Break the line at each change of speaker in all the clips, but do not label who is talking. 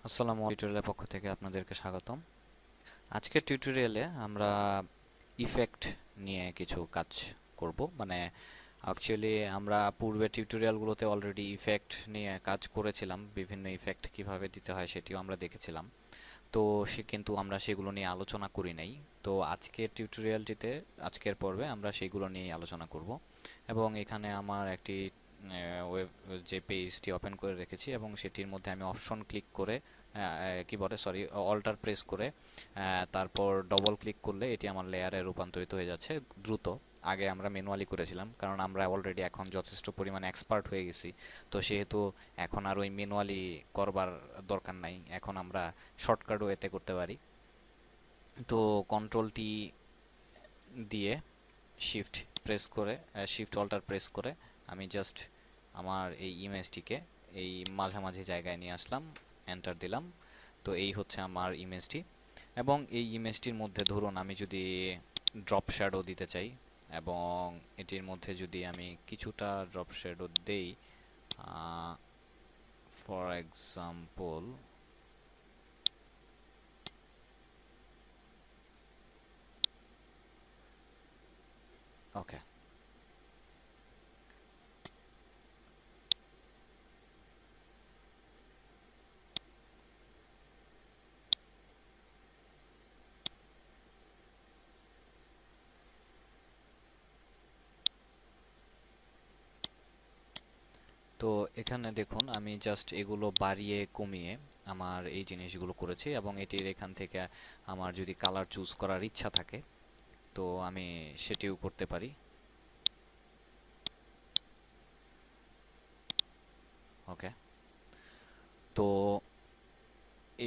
আসসালামু আলাইকুম, টিউটোরিয়ালের পক্ষ থেকে আপনাদেরকে স্বাগতম। আজকের টিউটোরিয়ালে আমরা ইফেক্ট নিয়ে কিছু কাজ করব। অ্যাকচুয়ালি আমরা পূর্বের টিউটোরিয়ালগুলোতে অলরেডি ইফেক্ট নিয়ে কাজ করেছিলাম, বিভিন্ন ইফেক্ট কিভাবে দিতে হয় সেটিও আমরা দেখেছিলাম। তো কিন্তু আমরা সেগুলো নিয়ে আলোচনা করি নাই। তো আজকের টিউটোরিয়ালটিতে, আজকের পর্বে আমরা সেগুলো নিয়ে আলোচনা করব। এবং এখানে আমার একটি ওয়েব যে পেজটি ওপেন করে রেখেছি এবং সেটির মধ্যে আমি অপশন ক্লিক করে কি বলে সরি অল্টার প্রেস করে তারপর ডবল ক্লিক করলে এটি আমার লেয়ারে রূপান্তরিত হয়ে যাচ্ছে দ্রুত। আগে আমরা ম্যানুয়ালি করেছিলাম, কারণ আমরা অলরেডি এখন যথেষ্ট পরিমাণে এক্সপার্ট হয়ে গেছি। তো সেহেতু এখন আর ওই ম্যানুয়ালি করবার দরকার নাই, এখন আমরা শর্টকাটও এতে করতে পারি। তো কন্ট্রোলটি দিয়ে শিফট প্রেস করে, শিফট অল্টার প্রেস করে আমি জাস্ট আমার এই ইমেজটিকে এই মাঝামাঝি জায়গায় নিয়ে আসলাম, এন্টার দিলাম। তো এই হচ্ছে আমার ইমেজটি। এবং এই ইমেজটির মধ্যে ধরুন আমি যদি ড্রপ শ্যাডো দিতে চাই, এবং এটির মধ্যে যদি আমি কিছুটা ড্রপ শ্যাডো দেই, ফর এক্সাম্পল ওকে। তো এখানে দেখুন আমি জাস্ট এগুলো বাড়িয়ে কমিয়ে আমার এই জিনিসগুলো করেছি, এবং এটির এখান থেকে আমার যদি কালার চুজ করার ইচ্ছা থাকে তো আমি সেটিও করতে পারি। ওকে। তো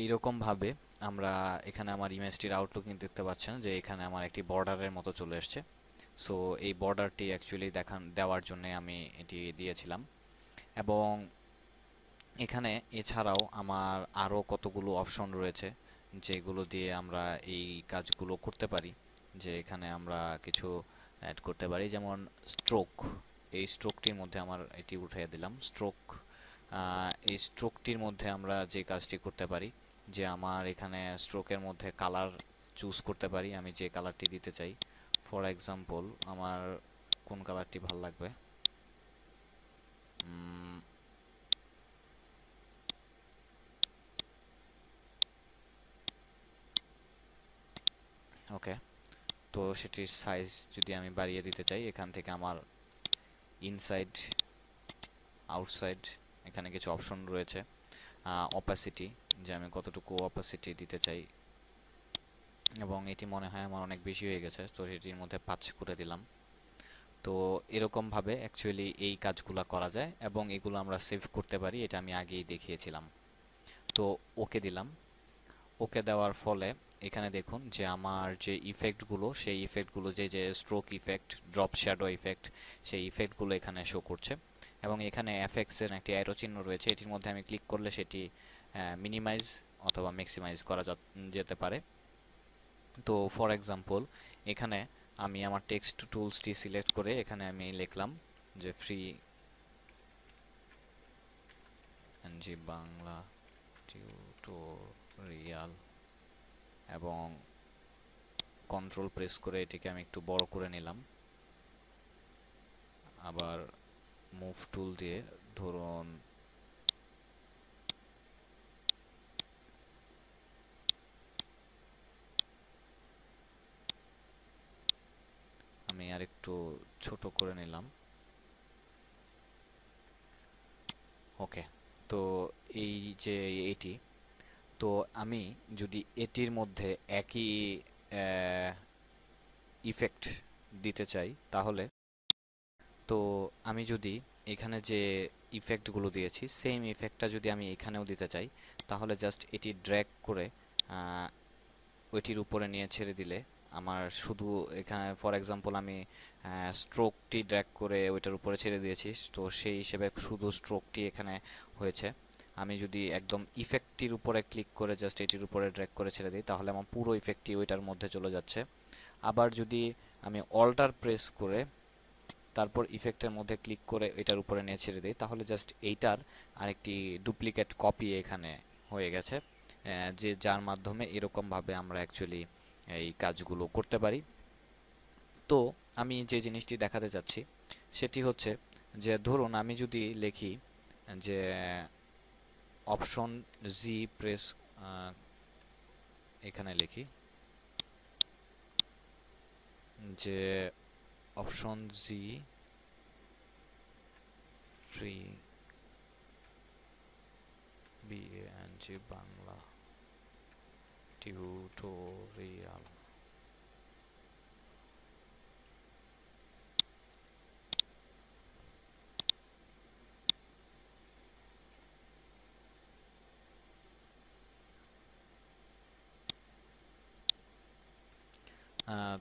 এইরকম ভাবে আমরা এখানে আমার ইমেজটির আউটলুকিং দেখতে পাচ্ছেন যে এখানে আমার একটি বর্ডারের মতো চলে এসেছে। সো এই বর্ডারটি অ্যাকচুয়ালি দেওয়ার জন্য আমি এটি দিয়েছিলাম। এবং এখানে এছাড়াও আমার আরও কতগুলো অপশন রয়েছে যেগুলো দিয়ে আমরা এই কাজগুলো করতে পারি। যে এখানে আমরা কিছু অ্যাড করতে পারি, যেমন স্ট্রোক। এই স্ট্রোকটির মধ্যে আমার এটি উঠিয়ে দিলাম স্ট্রোক। এই স্ট্রোকটির মধ্যে আমরা যে কাজটি করতে পারি, যে আমার এখানে স্ট্রোকের মধ্যে কালার চুজ করতে পারি, আমি যে কালারটি দিতে চাই। ফর এক্সাম্পল আমার কোন কালারটি ভালো লাগবে, ওকে। তো সেটির সাইজ যদি আমি বাড়িয়ে দিতে চাই, এখান থেকে আমার ইনসাইড, আউটসাইড, এখানে কিছু অপশন রয়েছে। অপাসিটি, যে আমি কতটুকু অপাসিটি দিতে চাই, এবং এটি মনে হয় আমার অনেক বেশি হয়ে গেছে, তো সেটির মধ্যে 5 করে দিলাম। তো এরকমভাবে অ্যাকচুয়ালি এই কাজগুলো করা যায়, এবং এগুলো আমরা সেভ করতে পারি, এটা আমি আগেই দেখিয়েছিলাম। তো ওকে দিলাম। ওকে দেওয়ার ফলে এখানে দেখুন যে আমার যে ইফেক্টগুলো, সেই ইফেক্টগুলো যে যে stroke effect, drop shadow effect, সেই ইফেক্টগুলো এখানে শো করছে। এবং এখানে এফএক্সের একটি অ্যারো চিহ্ন রয়েছে, এটির মধ্যে আমি ক্লিক করলে সেটি মিনিমাইজ অথবা ম্যাক্সিমাইজ করা যেতে পারে। তো ফর এক্সাম্পল এখানে আমি আমার টেক্সট টুলসটি সিলেক্ট করে এখানে আমি লিখলাম যে ফ্রি এনজি বাংলা টিউটোরিয়াল, এবং কন্ট্রোল প্রেস করে এটিকে আমি একটু বড় করে নিলাম। আবার মুভ টুল দিয়ে ধরুন আমি আর একটু ছোট করে নিলাম। ওকে। তো এই যে এটি, তো আমি যদি এটির মধ্যে একই ইফেক্ট দিতে চাই, তাহলে তো আমি যদি এখানে যে ইফেক্টগুলো দিয়েছি সেম ইফেক্টটা যদি আমি এখানেও দিতে চাই, তাহলে জাস্ট এটি ড্র্যাগ করে ওইটির উপরে নিয়ে ছেড়ে দিলে আমার শুধু এখানে ফর এক্সাম্পল আমি স্ট্রোকটি ড্র্যাগ করে ওইটার উপরে ছেড়ে দিয়েছি, তো সেই হিসেবে শুধু স্ট্রোকটি এখানে হয়েছে। আমি যদি একদম ইফেক্টটির উপরে ক্লিক করে জাস্ট এটির উপরে ড্র্যাগ করে ছেড়ে দিই, তাহলে আমার পুরো ইফেক্টটি ওইটার মধ্যে চলে যাচ্ছে। আবার যদি আমি অল্টার প্রেস করে তারপর ইফেক্টের মধ্যে ক্লিক করে এটার উপরে নিয়ে ছেড়ে দিই, তাহলে জাস্ট এইটার আরেকটি ডুপ্লিকেট কপি এখানে হয়ে গেছে, যে যার মাধ্যমে এরকমভাবে আমরা অ্যাকচুয়ালি এই কাজগুলো করতে পারি। তো আমি যে জিনিসটি দেখাতে চাচ্ছি সেটি হচ্ছে যে ধরুন আমি যদি লিখি যে অপশন জি প্রেস, এখানে লিখি যে অপশন জি ফ্রি বিএনজি বাংলা টিউটোরিয়াল।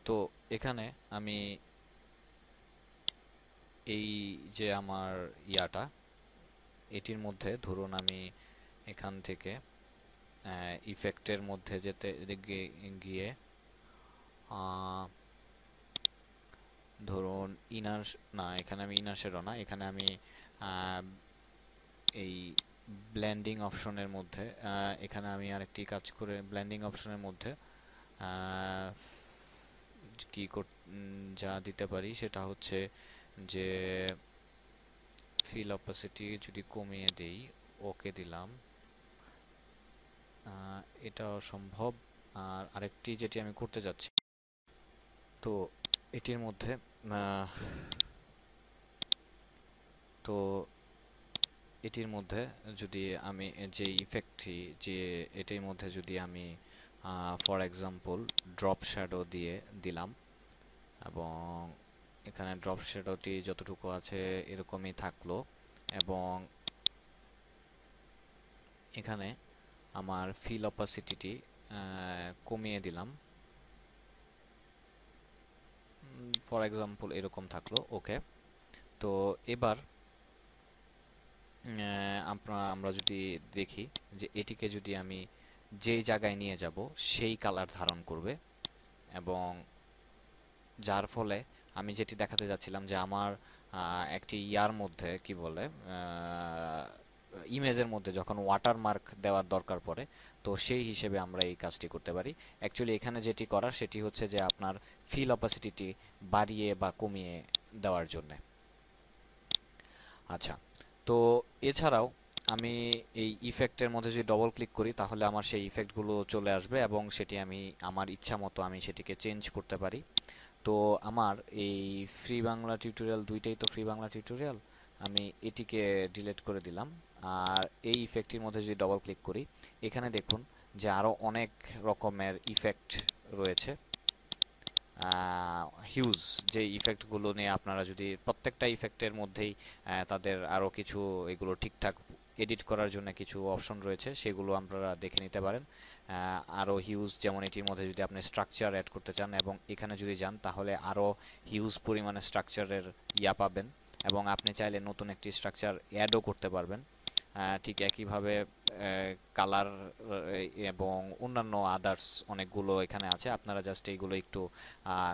তো এখানে আমি এই যে আমার ইয়াটা, এটির মধ্যে ধরুন আমি এখান থেকে ইফেক্টের মধ্যে যেতে গিয়ে ধরুন ইনার, না এখানে আমি ইনার শ্যাডো না, এখানে আমি এই ব্লেন্ডিং অপশনের মধ্যে এখানে আমি আরেকটি কাজ করে ব্লেন্ডিং অপশনের মধ্যে কি যা দিতে পারি সেটা হচ্ছে যে ফিল অপাসিটি যদি কমিয়ে দেই, ওকে দিলাম, এটা সম্ভব। আর আরেকটি যেটি আমি করতে যাচ্ছি, তো এটির মধ্যে তো এটির মধ্যে যদি আমি যে ইফেক্টটি, যে এটির মধ্যে যদি আমি ফর এক্সাম্পল ড্রপ শ্যাডো দিয়ে দিলাম, এবং এখানে ড্রপ শ্যাডোটি যতটুকু আছে এরকমই থাকলো, এবং এখানে আমার ফিল অপাসিটিটি কমিয়ে দিলাম, ফর এক্সাম্পল এরকম থাকলো, ওকে। তো এবার আমরা যদি দেখি যে এটিকে যদি আমি যেই জায়গায় নিয়ে যাব সেই কালার ধারণ করবে, এবং যার ফলে আমি যেটি দেখাতে যাচ্ছিলাম যে আমার একটি ইয়ার মধ্যে কি বলে ইমেজের মধ্যে যখন ওয়াটারমার্ক দেওয়ার দরকার পড়ে, তো সেই হিসেবে আমরা এই কাজটি করতে পারি। অ্যাকচুয়ালি এখানে যেটি করার সেটি হচ্ছে যে আপনার ফিল অপাসিটিটি বাড়িয়ে বা কমিয়ে দেওয়ার জন্য। আচ্ছা, তো এছাড়াও আমি এই ইফেক্টের মধ্যে যদি ডবল ক্লিক করি তাহলে আমার সেই ইফেক্টগুলো চলে আসবে, এবং সেটি আমি আমার ইচ্ছা মতো আমি সেটিকে চেঞ্জ করতে পারি। তো আমার এই ফ্রি বাংলা টিউটোরিয়াল, দুইটাই তো ফ্রি বাংলা টিউটোরিয়াল, আমি এটিকে ডিলিট করে দিলাম। আর এই ইফেক্টটির মধ্যে যদি ডবল ক্লিক করি, এখানে দেখুন যে আরও অনেক রকমের ইফেক্ট রয়েছে। হিউজ যে ইফেক্টগুলো নিয়ে আপনারা যদি প্রত্যেকটা ইফেক্টের মধ্যেই তাদের আরও কিছু এগুলো ঠিকঠাক এডিট করার জন্য কিছু অপশন রয়েছে, সেগুলো আপনারা দেখে নিতে পারেন। আরও হিউজ, যেমন এটির মধ্যে যদি আপনি স্ট্রাকচার অ্যাড করতে চান এবং এখানে যদি যান তাহলে আরও হিউজ পরিমাণে স্ট্রাকচারের ইয়া পাবেন, এবং আপনি চাইলে নতুন একটি স্ট্রাকচার অ্যাডও করতে পারবেন। ঠিক একইভাবে কালার এবং অন্যান্য আদার্স অনেকগুলো এখানে আছে, আপনারা জাস্ট এইগুলো একটু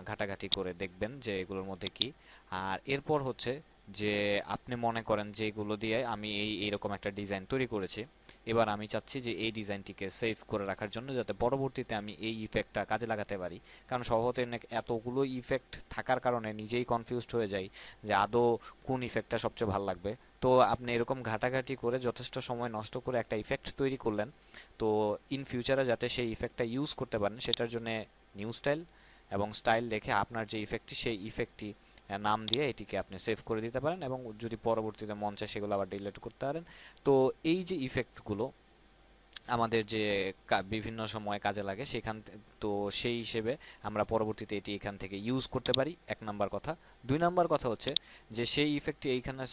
ঘাটাঘাটি করে দেখবেন যে এগুলোর মধ্যে কি। আর এরপর হচ্ছে যে আপনি মনে করেন যে এগুলো দিয়ে আমি এইরকম একটা ডিজাইন তৈরি করেছি, এবার আমি চাচ্ছি যে এই ডিজাইনটিকে সেভ করে রাখার জন্য যাতে পরবর্তীতে আমি এই ইফেক্টটা কাজে লাগাতে পারি, কারণ স্বভাবতই এতগুলো ইফেক্ট থাকার কারণে নিজেই কনফিউজড হয়ে যাই যে আদৌ কোন ইফেক্টটা সবচেয়ে ভালো লাগবে। তো আপনি এরকম ঘাটাঘাটি করে যথেষ্ট সময় নষ্ট করে একটা ইফেক্ট তৈরি করলেন, তো ইন ফিউচারে যাতে সেই ইফেক্টটা ইউজ করতে পারেন সেটার জন্য নিউ স্টাইল এবং স্টাইল রেখে আপনার যে ইফেক্টটি সেই ইফেক্টটি নাম দিয়ে এটিকে আপনি সেভ করে দিতে পারেন, এবং যদি পরবর্তীতে মন চায় সেগুলো আবার ডিলিট করতে পারেন। তো এই যে ইফেক্টগুলো আমাদের যে বিভিন্ন সময় কাজে লাগে তো সেই হিসেবে আমরা পরবর্তীতে এটি এখান থেকে ইউজ করতে পারি, এক নাম্বার কথা। দুই নাম্বার কথা হচ্ছে যে সেই ইফেক্টটি এইখানে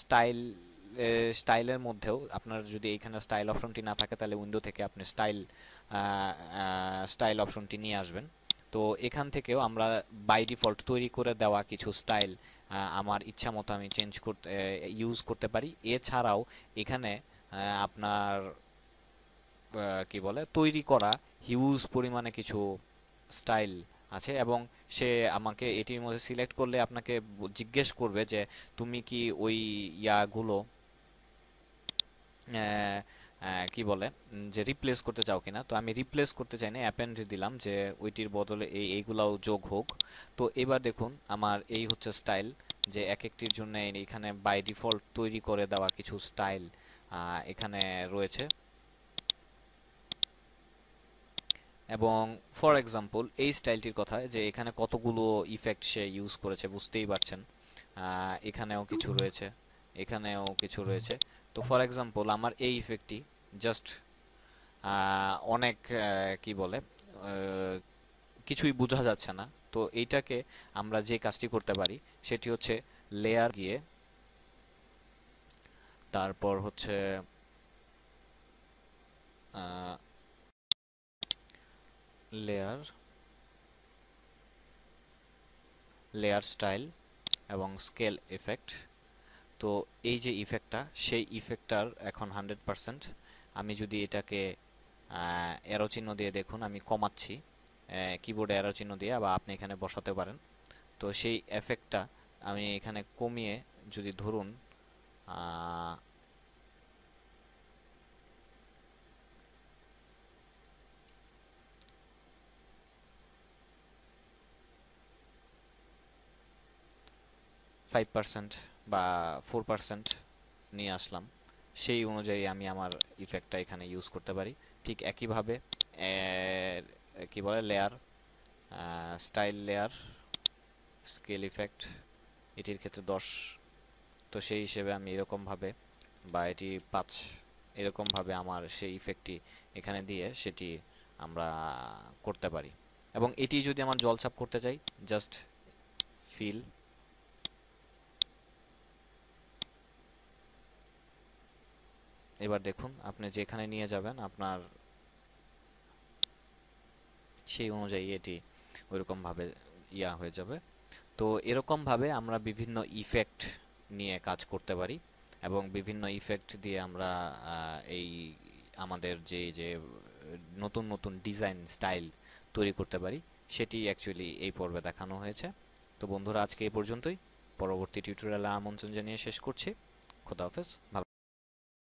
স্টাইলের মধ্যেও আপনার যদি এইখানে স্টাইল অপশনটি না থাকে তাহলে উইন্ডো থেকে আপনি স্টাইল অপশনটি নিয়ে আসবেন। তো এখান থেকেও আমরা বাই ডিফল্ট তৈরি করে দেওয়া কিছু স্টাইল আমার ইচ্ছা মতো আমি চেঞ্জ করতে ইউজ করতে পারি। এছাড়াও এখানে আপনার কি বলে তৈরি করা হিউজ পরিমাণে কিছু স্টাইল আছে, এবং সে আমাকে এটির মধ্যে সিলেক্ট করলে আপনাকে জিজ্ঞেস করবে যে তুমি কি ওই ইয়াগুলো কি বলে যে রিপ্লেস করতে চাও কিনা। তো আমি রিপ্লেস করতে চাই না, অ্যাপেন্ড দিলাম যে ওইটির বদলে এইগুলাও যোগ হোক। তো এবার দেখুন আমার এই হচ্ছে স্টাইল, যে এক একটির জন্য এখানে বাই ডিফল্ট তৈরি করে দেওয়া কিছু স্টাইল এখানে রয়েছে। এবং ফর এক্সাম্পল এই স্টাইলটির কথা, যে এখানে কতগুলো ইফেক্ট সে ইউজ করেছে বুঝতেই পারছেন। এখানেও কিছু রয়েছে, এখানেও কিছু রয়েছে। তো ফর এক্সাম্পল আমার এই ইফেক্টটি জাস্ট অনেক কি বলে কিছুই বোঝা যাচ্ছে না। তো এইটাকে আমরা যে কাজটি করতে পারি সেটি হচ্ছে লেয়ার গিয়ে, তারপর হচ্ছে লেয়ার, লেয়ার স্টাইল এবং স্কেল ইফেক্ট। তো এই যে ইফেক্টটা, সেই ইফেক্টটার এখন 100%। আমি যদি এটাকে অ্যারো চিহ্ন দিয়ে, দেখুন আমি কমাচ্ছি কিবোর্ডে অ্যারো চিহ্ন দিয়ে, বা আপনি এখানে বসাতে পারেন। তো সেই এফেক্টটা আমি এখানে কমিয়ে যদি ধরুন 5% বা 4% নিয়ে আসলাম, সেই অনুযায়ী আমি আমার ইফেক্টটা এখানে ইউজ করতে পারি। ঠিক একইভাবে কি বলে layer, style layer, scale effect, এটির ক্ষেত্রে 10। তো সেই হিসেবে আমি এরকমভাবে, বা এটি 5, এরকমভাবে আমার সেই ইফেক্টটি এখানে দিয়ে সেটি আমরা করতে পারি। এবং এটি যদি আমার জলছাপ করতে চাই, জাস্ট ফিল, এবার দেখুন আপনি যেখানে নিয়ে যাবেন আপনার সেই অনুযায়ী এটি ওইরকমভাবে হয়ে যাবে। তো এরকমভাবে আমরা বিভিন্ন ইফেক্ট নিয়ে কাজ করতে পারি, এবং বিভিন্ন ইফেক্ট দিয়ে আমরা এই আমাদের যে যে নতুন নতুন ডিজাইন স্টাইল তৈরি করতে পারি, সেটি অ্যাকচুয়ালি এই পর্বে দেখানো হয়েছে। তো বন্ধুরা, আজকে এই পর্যন্তই। পরবর্তী টিউটোরিয়ালে আমন্ত্রণ জানিয়ে শেষ করছি। খোদা হাফেজ। ভালো